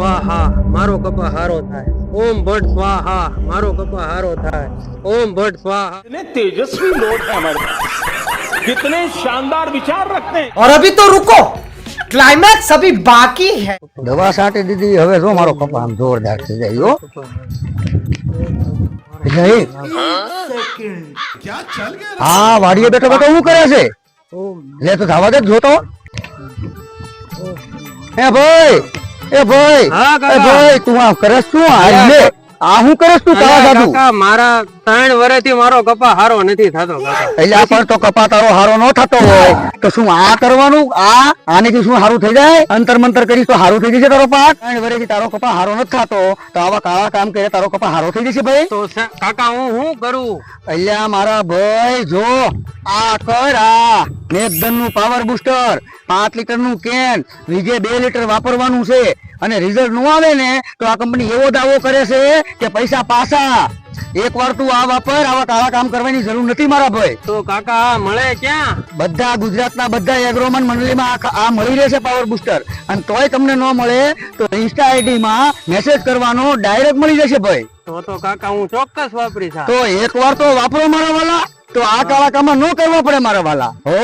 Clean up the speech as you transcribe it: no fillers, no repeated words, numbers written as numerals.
સ્વાહા મારો કપા હારો થાય, ઓમ ભટ્ટ સ્વાહા મારો કપા હારો થાય, ઓમ ભટ્ટ સ્વાહા। कितने तेजस्वी लोग हैं हमारे पास, कितने शानदार विचार रखते हैं। और अभी तो रुको, क्लाइमैक्स अभी बाकी है। દવા છાંટી દીધી, હવે જો મારો કપા આમ જોરદાર થઈ જાય હો। હા, વાડીએ બેઠો બેઠો શું કરે છે? લે તો ધાવા દે જોતો। એ ભાઈ, એ ભાઈ, હા, કાકા। એ ભાઈ, તું આ કરસ શું? આ લે, આ હું કરસ તું કાળા સાધુ? કાકા મારા 3 વર્ષથી મારો કપા હારો નથી થતો કાકા। એટલે આ પણ તો કપા તારો હારો ન થતો હોય તો શું આ કરવાનું? આનેથી શું હારું થઈ જાય? અંતર મંતર કરીશ તો હારું થઈ જશે તારો પાક? 3 વર્ષથી તારો કપા હારો નથી થતો તો આવા કાળા કામ કરે તારો કપા હારો થઈ જશે ભાઈ? તો કાકા હું શું કરું? અલ્યા મારા ભાઈ, જો આ કર, આ મેઘધન નું પાવર બુસ્ટર 5 લીટર નું કેન વીજે 2 લીટર વાપરવાનું છે, અને રિઝલ્ટ નું આવે ને તો આ કંપની એવો દાવો કરે છે કે પૈસા પાછા। એકવાર તું આ વાપર, આવા કાળા કામ કરવાની જરૂર નથી મારા ભાઈ। તો કાકા આ મળે ક્યાં? બધા ગુજરાતના બધા એગ્રોમન મંડળીમાં આ મળી રહેશે પાવર બુસ્ટર, અને તોય તમને ન મળે તો ઇન્સ્ટા આઈડી માં મેસેજ કરવાનો, ડાયરેક્ટ મળી જશે ભાઈ। તો કાકા હું ચોક્કસ વાપરીશ। તો એકવાર તો વાપરો મારા વાલા, તો આ કાળા કામ ન કરવા પડે મારા વાલા હો।